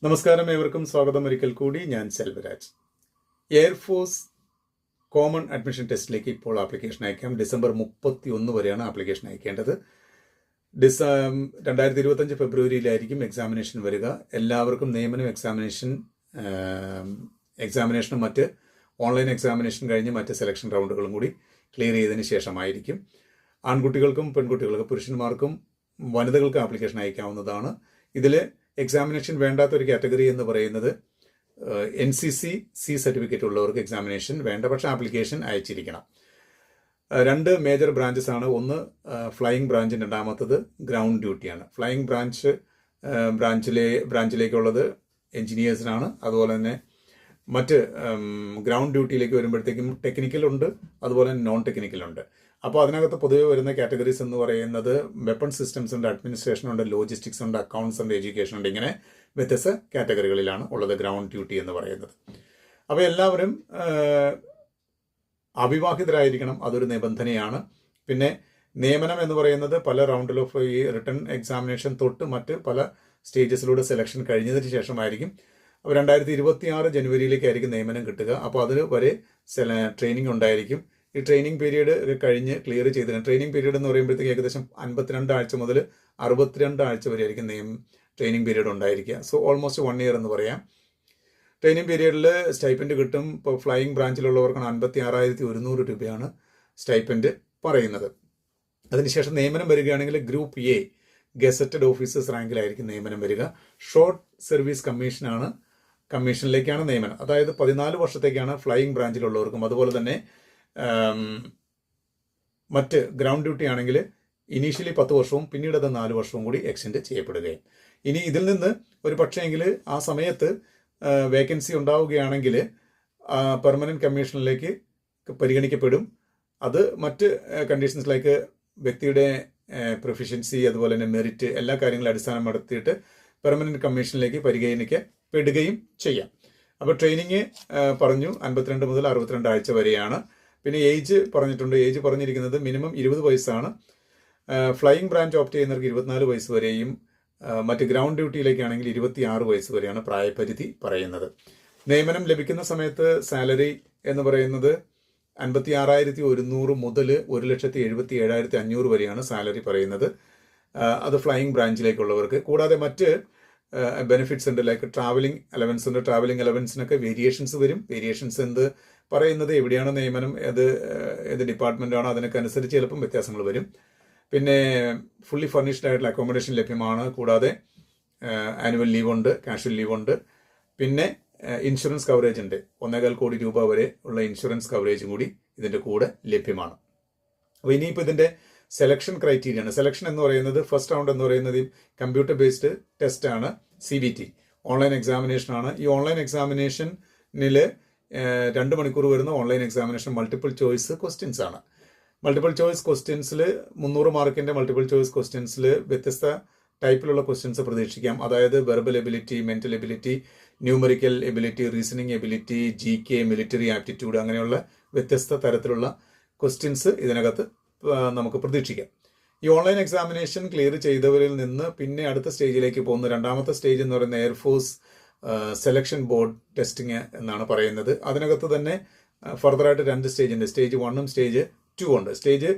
നമസ്കാരം, ഏവർക്കും സ്വാഗതം ഒരിക്കൽ കൂടി. ഞാൻ സെൽവരാജ്. എയർഫോഴ്സ് കോമൺ അഡ്മിഷൻ ടെസ്റ്റിലേക്ക് ഇപ്പോൾ ആപ്ലിക്കേഷൻ അയക്കാം. ഡിസംബർ 31 വരെയാണ് ആപ്ലിക്കേഷൻ അയക്കേണ്ടത്. 2025 ഫെബ്രുവരിയിലായിരിക്കും എക്സാമിനേഷൻ വരിക. എല്ലാവർക്കും നിയമനം എക്സാമിനേഷനും മറ്റ് ഓൺലൈൻ എക്സാമിനേഷൻ കഴിഞ്ഞ് മറ്റ് സെലക്ഷൻ റൗണ്ടുകളും കൂടി ക്ലിയർ ചെയ്തതിന് ശേഷമായിരിക്കും. ആൺകുട്ടികൾക്കും പെൺകുട്ടികൾക്കും പുരുഷന്മാർക്കും വനിതകൾക്ക് ആപ്ലിക്കേഷൻ അയക്കാവുന്നതാണ്. ഇതിൽ എക്സാമിനേഷൻ വേണ്ടാത്ത ഒരു കാറ്റഗറി എന്ന് പറയുന്നത് NCC C സർട്ടിഫിക്കറ്റ് ഉള്ളവർക്ക് എക്സാമിനേഷൻ വേണ്ട, പക്ഷേ ആപ്ലിക്കേഷൻ അയച്ചിരിക്കണം. 2 മേജർ ബ്രാഞ്ചസ് ആണ്. ഒന്ന് ഫ്ലൈയിങ് ബ്രാഞ്ച്, രണ്ടാമത്തത് ഗ്രൗണ്ട് ഡ്യൂട്ടിയാണ്. ഫ്ലൈയിങ് ബ്രാഞ്ചിലേക്കുള്ളത് എഞ്ചിനീയേഴ്സിനാണ്. അതുപോലെ തന്നെ മറ്റ് ഗ്രൗണ്ട് ഡ്യൂട്ടിയിലേക്ക് വരുമ്പോഴത്തേക്കും ടെക്നിക്കലുണ്ട്, അതുപോലെ നോൺ ടെക്നിക്കലുണ്ട്. അപ്പോൾ അതിനകത്ത് പൊതുവെ വരുന്ന കാറ്റഗറീസ് എന്ന് പറയുന്നത് വെപ്പൺ സിസ്റ്റംസ് ഉണ്ട്, അഡ്മിനിസ്ട്രേഷൻ ഉണ്ട്, ലോജിസ്റ്റിക്സ് ഉണ്ട്, അക്കൗണ്ട്സ് ഉണ്ട്, എഡ്യൂക്കേഷൻ ഉണ്ട്. ഇങ്ങനെ വ്യത്യസ്ത കാറ്റഗറികളിലാണ് ഉള്ളത് ഗ്രൗണ്ട് ഡ്യൂട്ടി എന്ന് പറയുന്നത്. അപ്പോൾ എല്ലാവരും അവിവാഹിതരായിരിക്കണം, അതൊരു നിബന്ധനയാണ്. പിന്നെ നിയമനം എന്ന് പറയുന്നത് പല റൗണ്ടിൽ ഓഫ് ഈ റിട്ടൺ എക്സാമിനേഷൻ തൊട്ട് മറ്റ് പല സ്റ്റേജസിലൂടെ സെലക്ഷൻ കഴിഞ്ഞതിന് ശേഷമായിരിക്കും. അപ്പോൾ 2026 ജനുവരിയിലേക്കായിരിക്കും നിയമനം കിട്ടുക. അപ്പോൾ അതിന് വരെ ട്രെയിനിങ് ഉണ്ടായിരിക്കും. ഈ ട്രെയിനിങ് പീരീഡ് കഴിഞ്ഞ് ക്ലിയർ ചെയ്തിട്ടുണ്ട്. ട്രെയിനിങ് പീരീഡ് എന്ന് പറയുമ്പോഴത്തേക്ക് ഏകദേശം 52 ആഴ്ച മുതൽ 62 ആഴ്ച വരെ ആയിരിക്കും ട്രെയിനിങ് പീരീഡ് ഉണ്ടായിരിക്കുക. സോ ഓൾമോസ്റ്റ് 1 ഇയർ എന്ന് പറയാം. ട്രെയിനിങ് പീരീഡിൽ സ്റ്റൈപ്പൻഡ് കിട്ടും. ഇപ്പോൾ ഫ്ലൈയിങ് ബ്രാഞ്ചിലുള്ളവർക്കാണ് 56,100 രൂപയാണ് സ്റ്റൈപ്പൻഡ് പറയുന്നത്. അതിനുശേഷം നിയമനം വരികയാണെങ്കിൽ ഗ്രൂപ്പ് എ ഗസറ്റഡ് ഓഫീസേഴ്സ് റാങ്കിലായിരിക്കും നിയമനം വരിക. ഷോർട്ട് സർവീസ് കമ്മീഷനിലേക്കാണ് നിയമനം. അതായത് 14 വർഷത്തേക്കാണ് ഫ്ലൈയിങ് ബ്രാഞ്ചിലുള്ളവർക്കും. അതുപോലെ തന്നെ മറ്റ് ഗ്രൗണ്ട് ഡ്യൂട്ടി ആണെങ്കിൽ ഇനീഷ്യലി 10 വർഷവും പിന്നീട് അത് 4 വർഷവും കൂടി എക്സ്റ്റെൻഡ് ചെയ്യപ്പെടുകയും. ഇനി ഇതിൽ നിന്ന് ഒരു പക്ഷേങ്കിൽ ആ സമയത്ത് വേക്കൻസി ഉണ്ടാവുകയാണെങ്കിൽ പെർമനന്റ് കമ്മീഷനിലേക്ക് പരിഗണിക്കപ്പെടും. അത് മറ്റ് കണ്ടീഷൻസിലേക്ക് വ്യക്തിയുടെ പ്രൊഫിഷ്യൻസി, അതുപോലെ തന്നെ മെറിറ്റ്, എല്ലാ കാര്യങ്ങളും അടിസ്ഥാനപ്പെടുത്തിയിട്ട് പെർമനന്റ് കമ്മീഷനിലേക്ക് പരിഗണിക്കപ്പെടുകയും ചെയ്യാം. അപ്പോൾ ട്രെയിനിങ് പറഞ്ഞു 52 മുതൽ 62 ആഴ്ച വരെയാണ്. പിന്നെ ഏജ് പറഞ്ഞിട്ടുണ്ട്. ഏജ് പറഞ്ഞിരിക്കുന്നത് മിനിമം 20 വയസ്സാണ്. ഫ്ലൈയിങ് ബ്രാഞ്ച് ഓപ്റ്റ് ചെയ്യുന്നവർക്ക് 24 വയസ്സ് വരെയും മറ്റ് ഗ്രൗണ്ട് ഡ്യൂട്ടിയിലേക്കാണെങ്കിൽ 26 വയസ്സ് വരെയാണ് പ്രായപരിധി പറയുന്നത്. നിയമനം ലഭിക്കുന്ന സമയത്ത് സാലറി എന്ന് പറയുന്നത് 56,100 മുതൽ 1,77,500 വരെയാണ് സാലറി പറയുന്നത്. അത് ഫ്ലൈയിങ് ബ്രാഞ്ചിലേക്കുള്ളവർക്ക്. കൂടാതെ മറ്റ് ബെനിഫിറ്റ്സ് ഉണ്ട്, ലൈക്ക് ട്രാവലിംഗ് അലവൻസ് ഉണ്ട്. ട്രാവലിംഗ് അലവൻസിനൊക്കെ വേരിയേഷൻസ് വരും. വേരിയേഷൻസ് എന്ത് പറയുന്നത്, എവിടെയാണ് നിയമനം, ഏത് ഡിപ്പാർട്ട്മെൻറ്റാണോ അതിനൊക്കെ അനുസരിച്ച് ചിലപ്പം വ്യത്യാസങ്ങൾ വരും. പിന്നെ ഫുള്ളി ഫർണിഷ്ഡ് ആയിട്ടുള്ള അക്കോമഡേഷൻ ലഭ്യമാണ്. കൂടാതെ ആനുവൽ ലീവ് ഉണ്ട്, കാഷ്വൽ ലീവ് ഉണ്ട്. പിന്നെ ഇൻഷുറൻസ് കവറേജ് ഉണ്ട്. 1.25 കോടി രൂപ വരെ ഉള്ള ഇൻഷുറൻസ് കവറേജും കൂടി ഇതിൻ്റെ കൂടെ ലഭ്യമാണ്. അപ്പോൾ ഇനിയിപ്പോൾ ഇതിൻ്റെ സെലക്ഷൻ ക്രൈറ്റീരിയയാണ്. സെലക്ഷൻ എന്ന് പറയുന്നത് ഫസ്റ്റ് റൗണ്ട് എന്ന് പറയുന്നത് കമ്പ്യൂട്ടർ ബേസ്ഡ് ടെസ്റ്റ് ആണ്, CBT ഓൺലൈൻ എക്സാമിനേഷൻ ആണ്. ഈ ഓൺലൈൻ എക്സാമിനേഷനിൽ 2 മണിക്കൂർ വരുന്ന online examination multiple choice questions ആണ്. മൾട്ടിപ്പിൾ ചോയ്സ് ക്വസ്റ്റ്യൻസിൽ 300 മാർക്കിൻ്റെ മൾട്ടിപ്പിൾ ചോയ്സ് ക്വസ്റ്റ്യൻസിൽ വ്യത്യസ്ത ടൈപ്പിലുള്ള ക്വസ്റ്റ്യൻസ് പ്രതീക്ഷിക്കാം. അതായത് verbal ability, mental ability, numerical ability, reasoning ability, GK, military aptitude, അങ്ങനെയുള്ള വ്യത്യസ്ത തരത്തിലുള്ള ക്വസ്റ്റ്യൻസ് ഇതിനകത്ത് നമുക്ക് പ്രതീക്ഷിക്കാം. ഈ ഓൺലൈൻ എക്സാമിനേഷൻ ക്ലിയർ ചെയ്തവരിൽ നിന്ന് പിന്നെ അടുത്ത സ്റ്റേജിലേക്ക് പോകുന്ന രണ്ടാമത്തെ സ്റ്റേജ് എന്ന് പറയുന്ന എയർഫോഴ്സ് സെലക്ഷൻ ബോർഡ് ടെസ്റ്റിംഗ് എന്നാണ് പറയുന്നത്. അതിനകത്ത് തന്നെ ഫർദറായിട്ട് 2 സ്റ്റേജ് ഉണ്ട്. സ്റ്റേജ് 1 സ്റ്റേജ് 2 ഉണ്ട്. Stage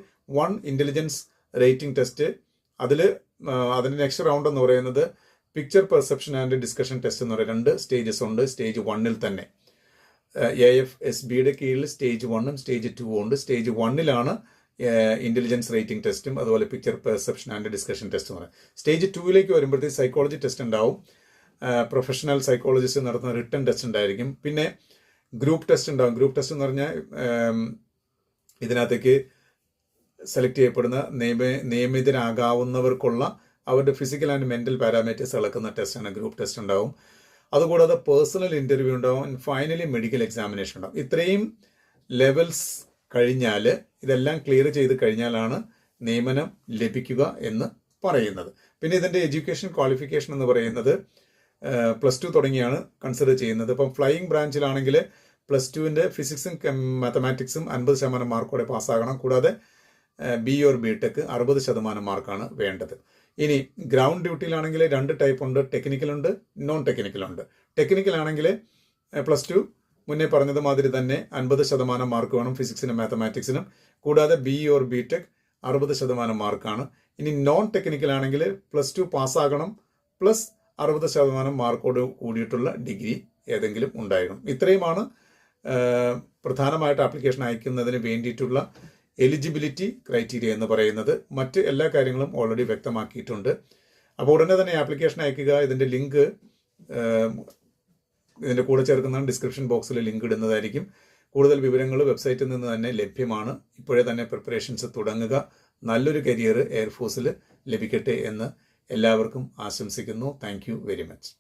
1 intelligence rating test. അതിൻ്റെ നെക്സ്റ്റ് റൗണ്ട് എന്ന് പറയുന്നത് picture perception and discussion test എന്ന് പറയുന്ന 2 സ്റ്റേജസ് ഉണ്ട്. സ്റ്റേജ് 1 തന്നെ AFSBയുടെ കീഴിൽ സ്റ്റേജ് 1 സ്റ്റേജ് 2 ഉണ്ട്. സ്റ്റേജ് 1 ഇന്റലിജൻസ് റേറ്റിംഗ് ടെസ്റ്റും അതുപോലെ പിക്ചർ പെർസെപ്ഷൻ ആൻഡ് ഡിസ്കഷൻ ടെസ്റ്റും ആണ്. സ്റ്റേജ് 2 വരുമ്പോഴത്തേക്ക് സൈക്കോളജി ടെസ്റ്റ് ഉണ്ടാവും. പ്രൊഫഷണൽ സൈക്കോളജിസ്റ്റ് നടത്തുന്ന റിട്ടൺ ടെസ്റ്റ് ഉണ്ടായിരിക്കും. പിന്നെ ഗ്രൂപ്പ് ടെസ്റ്റ് ഉണ്ടാവും. ഗ്രൂപ്പ് ടെസ്റ്റ് എന്ന് പറഞ്ഞാൽ ഇതിനകത്തേക്ക് സെലക്ട് ചെയ്യപ്പെടുന്ന നിയമിതരാകാവുന്നവർക്കുള്ള അവരുടെ ഫിസിക്കൽ ആൻഡ് മെന്റൽ പാരാമീറ്റേഴ്സ് അളക്കുന്ന ടെസ്റ്റാണ്. ഗ്രൂപ്പ് ടെസ്റ്റ് ഉണ്ടാവും. അതുകൂടാതെ പേഴ്സണൽ ഇന്റർവ്യൂ ഉണ്ടാവും. ഫൈനലി മെഡിക്കൽ എക്സാമിനേഷൻ ഉണ്ടാവും. ഇത്രയും ലെവൽസ് കഴിഞ്ഞാൽ, ഇതെല്ലാം ക്ലിയർ ചെയ്ത് കഴിഞ്ഞാലാണ് നിയമനം ലഭിക്കുക എന്ന് പറയുന്നത്. പിന്നെ ഇതിൻ്റെ എഡ്യൂക്കേഷൻ ക്വാളിഫിക്കേഷൻ എന്ന് പറയുന്നത് +2 തുടങ്ങിയാണ് കൺസിഡർ ചെയ്യുന്നത്. ഇപ്പം ഫ്ലൈയിങ് ബ്രാഞ്ചിലാണെങ്കിൽ +2 ഫിസിക്സും മാത്തമാറ്റിക്സും 50% മാർക്കോടെ പാസ്സാകണം. കൂടാതെ BE or BTech 60% മാർക്കാണ് വേണ്ടത്. ഇനി ഗ്രൗണ്ട് ഡ്യൂട്ടിയിലാണെങ്കിൽ 2 ടൈപ്പ് ഉണ്ട്, ടെക്നിക്കലുണ്ട്, നോൺ ടെക്നിക്കലുണ്ട്. ടെക്നിക്കലാണെങ്കിൽ +2 മുന്നേ പറഞ്ഞത് മാതിരി തന്നെ 50% മാർക്ക് വേണം ഫിസിക്സിനും മാത്തമാറ്റിക്സിനും. കൂടാതെ BE ഓർ BTech 60% മാർക്കാണ്. ഇനി നോൺ ടെക്നിക്കലാണെങ്കിൽ +2 പാസ്സാകണം പ്ലസ് 60% മാർക്കോട് കൂടിയിട്ടുള്ള ഡിഗ്രി ഏതെങ്കിലും ഉണ്ടായിരുന്നു. ഇത്രയുമാണ് പ്രധാനമായിട്ട് ആപ്ലിക്കേഷൻ അയക്കുന്നതിന് വേണ്ടിയിട്ടുള്ള എലിജിബിലിറ്റി ക്രൈറ്റീരിയ എന്ന് പറയുന്നത്. മറ്റ് എല്ലാ കാര്യങ്ങളും ഓൾറെഡി വ്യക്തമാക്കിയിട്ടുണ്ട്. അപ്പോൾ ഉടനെ തന്നെ ആപ്ലിക്കേഷൻ അയക്കുക. ഇതിൻ്റെ ലിങ്ക് ഇതിൻ്റെ കൂടെ ചേർക്കുന്ന ഡിസ്ക്രിപ്ഷൻ ബോക്സിൽ ലിങ്ക് ഇടുന്നതായിരിക്കും. കൂടുതൽ വിവരങ്ങൾ വെബ്സൈറ്റിൽ നിന്ന് തന്നെ ലഭ്യമാണ്. ഇപ്പോഴേ തന്നെ പ്രിപ്പറേഷൻസ് തുടങ്ങുക. നല്ലൊരു കരിയർ എയർഫോഴ്സിൽ ലഭിക്കട്ടെ എന്ന് എല്ലാവർക്കും ആശംസിക്കുന്നു. Thank you very much.